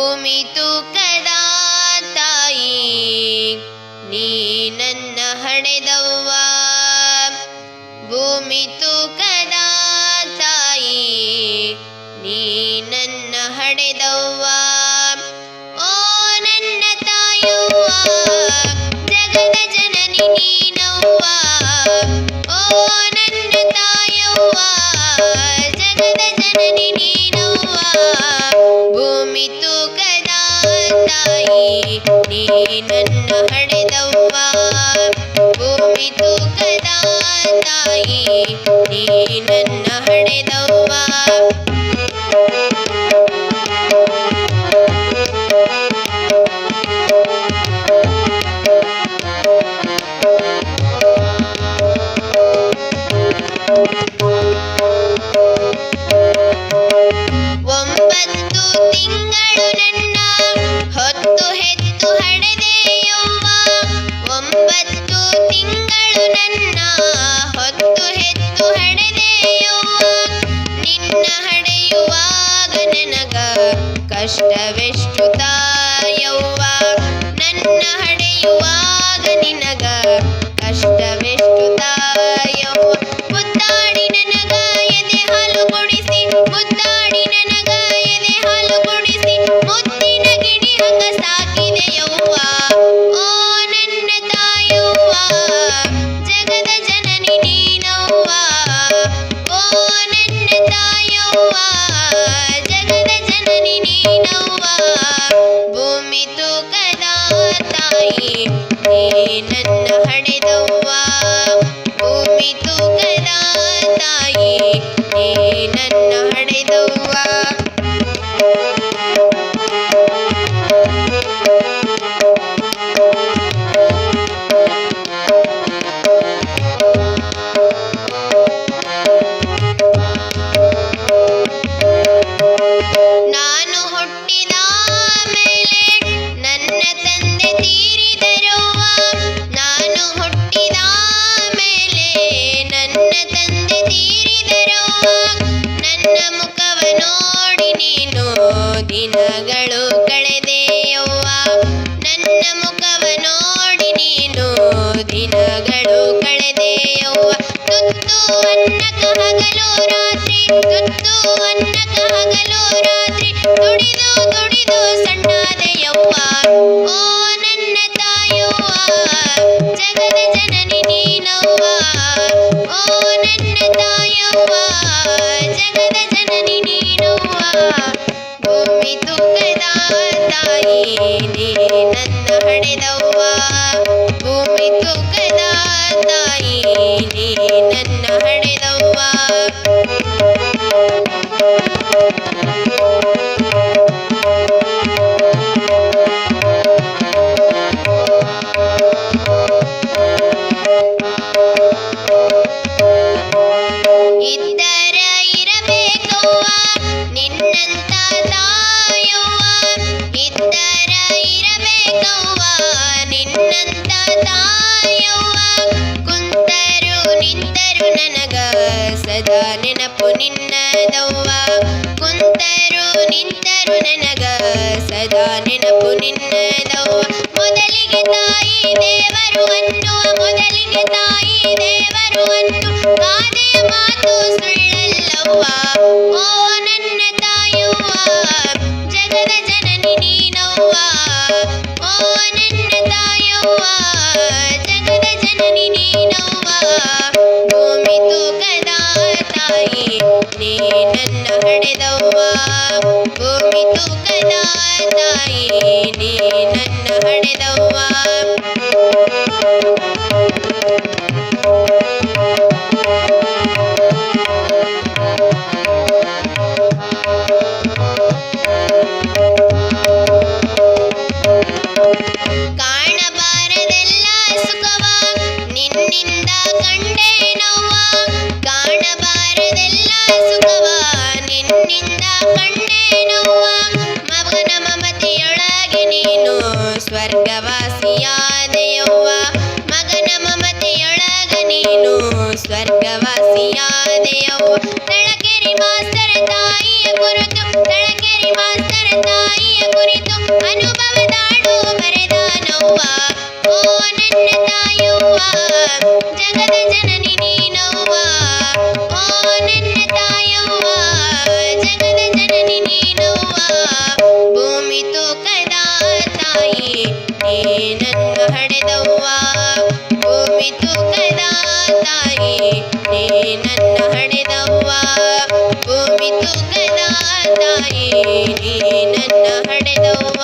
ಭೂಮಿ ತೂಕದ ತಾಯಿ ನೀ ನನ್ನ ಹಡೆದವ್ವ. ಭೂಮಿ ತೂಕದ ತಾಯಿ ನೀ ನನ್ನ ಹಡೆದವ್ವ. ಓ ನನ್ನ ತಾಯವ್ವ ಜಗದ ಜನನಿ ನೀನವ್ವ. ಓ ನನ್ನ ತಾಯವ್ವ ಜಗದ ಜನನಿ ನೀನವ್ವ. ಭೂಮಿ ತೂಕದ ತಾಯಿ ನೀ ನನ್ನ ಹಡೆದವ್ವ. ಭೂಮಿ ತೂಕದ ತಾಯಿ ನೀ ನನ್ನ ಹಡೆದವ್ವ. ಒಂಬತ್ತು ತಿಂಗಳು ನನ್ನ ಹೊತ್ತು ಹೆತ್ತು ಹಡೆದೆಯವ್ವ. ಒಂಬತ್ತು ತಿಂಗಳು ನನ್ನ ಹೊತ್ತು ಹೆತ್ತು ಹಡೆದೆಯವ್ವ. ನಿನ್ನ ಹಡೆಯುವಾಗ ನನಗ ಕಷ್ಟವೆಷ್ಟು ತಾಯವ್ವ. ನನ್ನ ಹಡೆಯುವಾಗ ನಿನಗ ಕಷ್ಟವೆಷ್ಟು ತಾಯವ್ವ. ಮುದ್ದಾಡಿ ನನಗ ಎದೆ ಹಾಲು ಕುಡಿಸಿ, ಮುದ್ದಾಡಿ ನನಗ ಎದೆ ಹಾಲು ಕುಡಿಸಿ, ಮುದ್ದಿನ ಗಿಣಿ ಹಂಗ ಸಾಕಿದೆಯವ್ವ. ಓ ನನ್ನ ತಾಯವ್ವ ಜಗದ ಜನನಿ ನೀನವ್ವ. ಓ ನನ್ನ ತಾಯವ್ವ ಜಗದ ಜನನಿ ನೀನವ್ವ. ಭೂಮಿ ತೂಕದ ತಾಯಿ ನೀ ನನ್ನ ಹಡೆದವ್ವ. ಭೂಮಿ ತೂಕದ ತಾಯಿ ನೀ ನನ್ನ ಹಡೆದವ್ವ. ನಾನು ಹುಟ್ಟಿದ ಮೇಲೆ ನನ್ನ ತಂದೆ ತೀರಿದರವ್ವ. ನಾನು ಹುಟ್ಟಿದ ಮೇಲೆ ನನ್ನ ತಂದೆ ತೀರಿದರವ್ವ. ನನ್ನ ಮುಖವ ನೋಡಿ ನೀನು ದಿನಗಳು ಕಳೆದೆಯವ್ವ. ನನ್ನ ಮುಖವ ನೋಡಿ ನೀನು ದಿನಗಳು ಕಳೆದೆಯವ್ವ. ತುತ್ತು ಅನ್ನಕ ಹಗಲು ರಾತ್ರಿ, ತುತ್ತು ಅನ್ನಕ ಹಗಲು ರಾತ್ರಿ, ದುಡಿದು ದುಡಿದು ಸಣ್ಣಾದೆಯವ್ವ. ಓ ನನ್ನ ತಾಯವ್ವ ಜಗದ ಜನನಿ ನೀನವ್ವ. ಓ ನನ್ನ ತಾಯವ್ವ ಜಗದ ಜನನಿ ನೀನವ್ವ. ಭೂಮಿ ತೂಕದ ತಾಯಿ ನೀ ನನ್ನ ಹಡೆದವ್ವ. ಭೂಮಿ ತೂಕದ ತಾಯಿ ನೀ ನನ್ನ ಹಡೆದವ್ವ. ಇದ್ದರ ಇರಬೇಕವ್ವ ನಿನ್ನಂತ ತಾಯವ್ವ. ಇದ್ದರ ಇರಬೇಕವ್ವ ನಿನ್ನಂತ ತಾಯವ್ವ. ಕುಂತರು ನಿಂತರು ನನಗ ಸದಾ ನೆನಪು ನಿನ್ನದವ್ವ. ಕುಂತರು ನಿಂತರು ನನಗ ಸದಾ ನೆನಪು ನಿನ್ನದವ್ವ. ಮೊದಲಿಗೆ ತಾಯಿ ದೇವರು ಅನ್ನುವ, ಮೊದಲಿಗೆ ತಾಯಿ ದೇವರು ಅನ್ನುವ ಗಾದೆಯ ಮಾತು ಸುಳ್ಳಲ್ಲವ್ವ. ಓ ನನ್ನ ತಾಯವ್ವ ಜಗದ ಜನನಿ ನೀನವ್ವ. ಓ ನನ್ನ ತಾಯವ್ವ ಜಗದ ಜನನಿ ನೀನವ್ವ. ಭೂಮಿ ತೂಕದ ತಾಯಿ ನೀ ನನ್ನ ಹಡೆದವ್ವ. ಭೂಮಿ ತೂಕದ ತಾಯಿ ನೀ ನನ್ನ ಹಡೆದವ್ವ. ಕಾಣಬಾರದೆಲ್ಲ ಸುಖವ ನಿನ್ನಿಂದ ಕಂಡೇನವ್ವ. ಕಾಣಬಾರದೆಲ್ಲ ಸುಖವ ನಿನ್ನಿಂದ ಕಂಡೇನವ್ವ. ಮಗನ ಮಮತೆಯೊಳಗೆ ನೀನು ಸ್ವರ್ಗವಾಸಿಯಾದೆಯವ್ವ. ಮಗನ ಮಮತೆಯೊಳಗೆ ನೀನು ಸ್ವರ್ಗವಾಸಿಯಾದೆಯವ್ವ. ತಳಕೆರೆ ಮಾಸ್ತರ ತಾಯಿಯ ಕುರಿತು, ತಳಕೆರೆ ಮಾಸ್ತರ ತಾಯಿಯ ಕುರಿತು ನೀ ನನ್ನ ಹಡೆದವ್ವ ಭೂಮಿ ತೂಕದ ತಾಯಿ ನೀ ನನ್ನ ಹಡೆದವ್ವ